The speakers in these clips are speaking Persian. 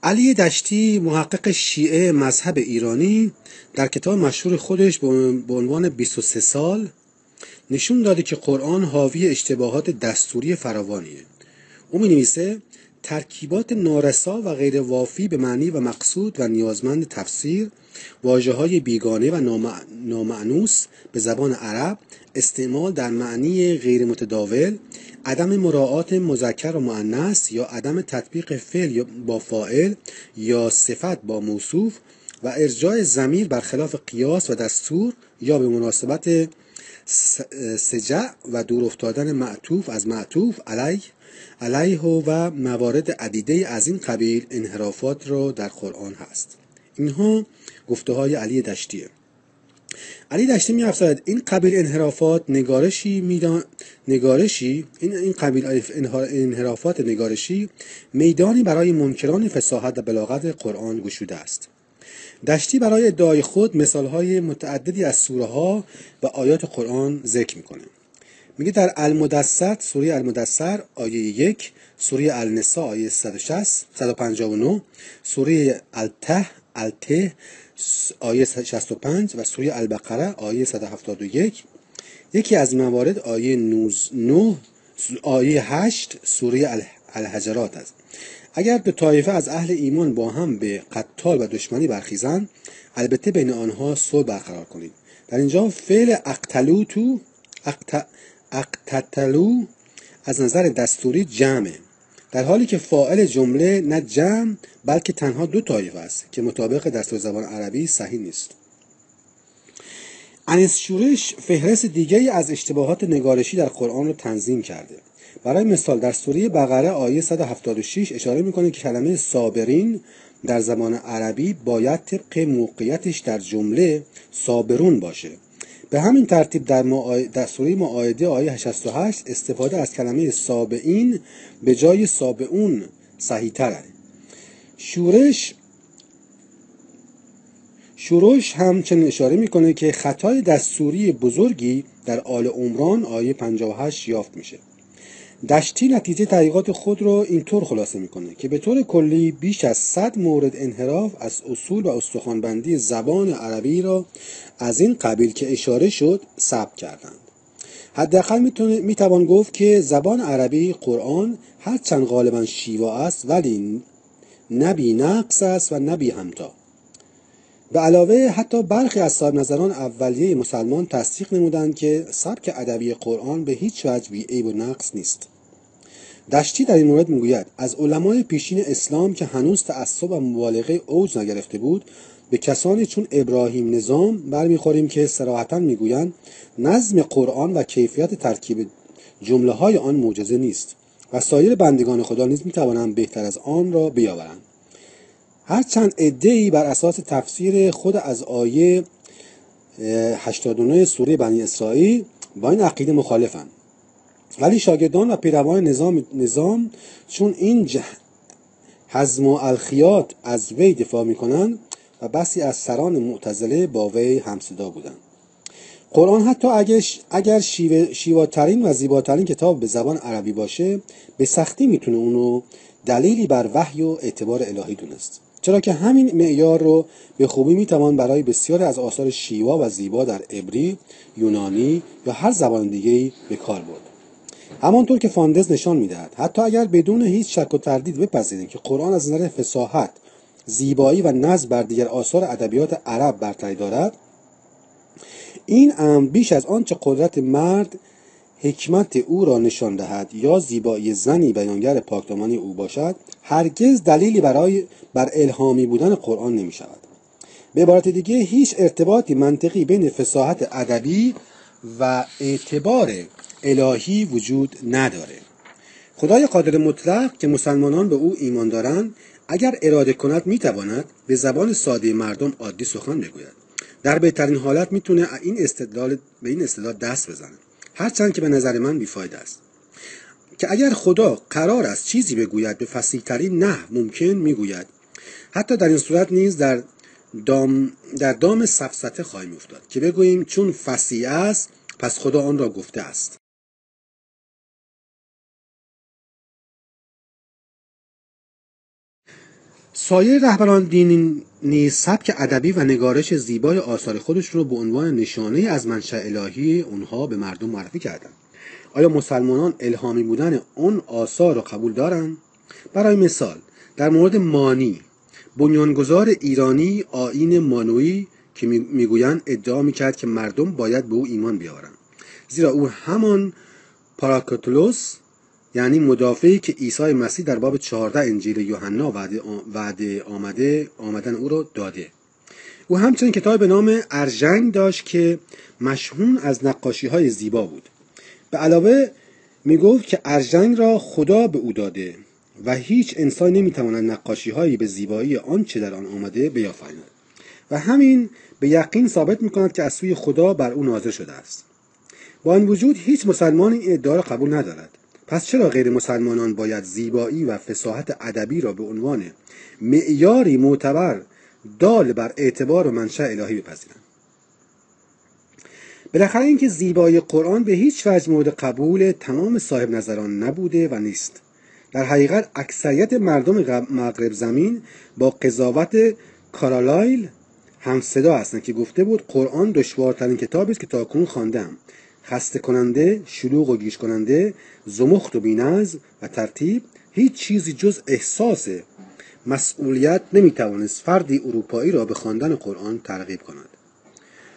علی دشتی، محقق شیعه مذهب ایرانی، در کتاب مشهور خودش به عنوان 23 سال نشون داده که قرآن حاوی اشتباهات دستوری فراوانیه. او می‌نویسه ترکیبات نارسا و غیر وافی به معنی و مقصود و نیازمند تفسیر، واژه‌های بیگانه و نامأنوس به زبان عرب، استعمال در معنی غیر متداول، عدم مراعات مذکر و مؤنث یا عدم تطبیق فعل با فاعل یا صفت با موصوف و ارجاع ضمیر برخلاف قیاس و دستور یا به مناسبت سجع و دور افتادن معطوف از معطوف علیه و موارد عدیده از این قبیل انحرافات را در قرآن هست. اینها گفته های علی دشتیه. علی دشتی می افزاید این قبیل انحرافات انحرافات نگارشی میدانی برای منکران فصاحت و بلاغت قرآن گشوده است. دشتی برای ادعای خود مثالهای متعددی از سوره ها و آیات قرآن ذکر میکنه. میگه در المدثر، سوره المدثر آیه 1، سوره النساء آیه 159، سوره الته آیه 65 و سوره البقره آیه 171. یکی از موارد آیه 8 سوره الحجرات است. اگر دو طایفه از اهل ایمان با هم به قتال و دشمنی برخیزند، البته بین آنها صلح برقرار کنید. در اینجا فعل اقتتلو از نظر دستوری جمعه، در حالی که فاعل جمله نه جمع بلکه تنها دو طایفه است که مطابق دستور زبان عربی صحیح نیست. انیس شورش فهرست دیگری از اشتباهات نگارشی در قرآن را تنظیم کرده. برای مثال در سوره بقره آیه 176 اشاره میکنه که کلمه صابرین در زبان عربی باید طبق موقعیتش در جمله صابرون باشه. به همین ترتیب در سوره مائده آیه 68 استفاده از کلمه صابئین به جای صابئون صحیح تره. شورش همچنین اشاره میکنه که خطای دستوری بزرگی در آل عمران آیه 58 یافت میشه. دشتی نتیجه تحقیقات خود رو اینطور خلاصه میکنه که به طور کلی بیش از 100 مورد انحراف از اصول و استخوانبندی زبان عربی را از این قبیل که اشاره شد ثبت کردند. حداقل میتوان گفت که زبان عربی قرآن هرچند غالبا شیوا است ولی نبی نقص است و نبی همتا. به علاوه حتی برخی از صاحب نظران اولیه مسلمان تصدیق نمودند که سبک ادبی قرآن به هیچ وجه بی عیب و نقص نیست. دشتی در این مورد میگوید از علمای پیشین اسلام که هنوز تعصب و مبالغه اوج نگرفته بود به کسانی چون ابراهیم نظام برمیخوریم که صراحتاً میگویند نظم قرآن و کیفیت ترکیب جمله های آن معجزه نیست و سایر بندگان خدا نیز میتوانند بهتر از آن را بیاورند. هرچند عده‌ای بر اساس تفسیر خود از آیه 89 سوره بنی اسرائیل با این عقیده مخالفند، ولی شاگردان و پیروان نظام چون این حزم و الخیاط از وی دفاع میکنند و بسی از سران معتزله با وی همصدا بودند. قرآن حتی اگر شیواترین و زیباترین کتاب به زبان عربی باشه به سختی میتونه اونو دلیلی بر وحی و اعتبار الهی دونست، چرا که همین معیار رو به خوبی میتوان برای بسیاری از آثار شیوا و زیبا در عبری، یونانی یا هر زبان دیگه‌ای به کار برد. همانطور که فاندز نشان میدهد حتی اگر بدون هیچ شک و تردید بپذیریم که قرآن از نظر فصاحت، زیبایی و نظم بر دیگر آثار ادبیات عرب برتری دارد، این امر بیش از آنچه قدرت مرد حکمت او را نشان دهد یا زیبایی زنی بیانگر پاکدامنی او باشد هرگز دلیلی بر الهامی بودن قرآن نمی شود. به عبارت دیگه هیچ ارتباطی منطقی بین فصاحت ادبی و اعتبار الهی وجود نداره. خدای قادر مطلق که مسلمانان به او ایمان دارند اگر اراده کند میتواند به زبان ساده مردم عادی سخن بگوید. در بهترین حالت میتونه به این استدلال دست بزنه، هرچند که به نظر من بیفایده است، که اگر خدا قرار است چیزی بگوید به فصیح‌ترین نحو ممکن میگوید. حتی در این صورت نیز در دام سفسطه خواهیم افتاد که بگوییم چون فصیح است پس خدا آن را گفته است. سایر رهبران دین نیز سبک ادبی و نگارش زیبای آثار خودشون رو به عنوان نشانه از منشأ الهی اونها به مردم معرفی کردند. آیا مسلمانان الهامی بودن اون آثار رو قبول دارن؟ برای مثال در مورد مانی، بنیانگذار ایرانی آیین مانوی که میگویند ادعا میکرد که مردم باید به او ایمان بیاورند، زیرا او همان پاراکلوس یعنی مدافعی که عیسی مسیح در باب 14 انجیل یوحنا وعده آمدن او را داده. او همچنین کتاب به نام ارژنگ داشت که مشهون از نقاشی‌های زیبا بود. به علاوه میگفت که ارژنگ را خدا به او داده و هیچ انسان نمیتواند نقاشی‌هایی به زیبایی آنچه در آن آمده بیافریند و همین به یقین ثابت میکند که از سوی خدا بر او نازل شده است. با این وجود هیچ مسلمان این ادعا را قبول ندارد. پس چرا غیر مسلمانان باید زیبایی و فصاحت ادبی را به عنوان معیاری معتبر دال بر اعتبار و منشأ الهی بپذیرند؟ بالاخره اینکه زیبایی قرآن به هیچ وجه مورد قبول تمام صاحب نظران نبوده و نیست. در حقیقت اکثریت مردم مغرب زمین با قضاوت کارلایل همصدا هستند که گفته بود قرآن دشوارترین کتابی است که تاکنون خوانده‌ام. خسته کننده، شلوغ و گیج کننده، زمخت و بی‌نظم و ترتیب، هیچ چیزی جز احساس مسئولیت نمیتوانست فردی اروپایی را به خواندن قرآن ترغیب کند.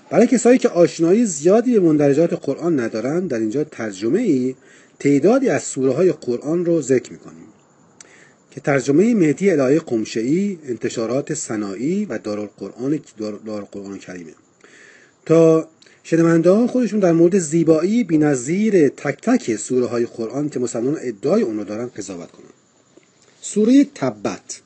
برای کسایی که آشنایی زیادی به مندرجات قرآن ندارند، در اینجا ترجمه‌ای تعدادی از سوره های قرآن رو ذکر می‌کنیم که ترجمه مهدی الهی قمشه‌ای، انتشارات صناعی و دارالقرآن کریمه تا شنونده‌ها خودشون در مورد زیبایی بی‌نظیر تک تک سوره های قرآن که مسلمانان ادعای اون رو دارن قضاوت کنند. سوره تبت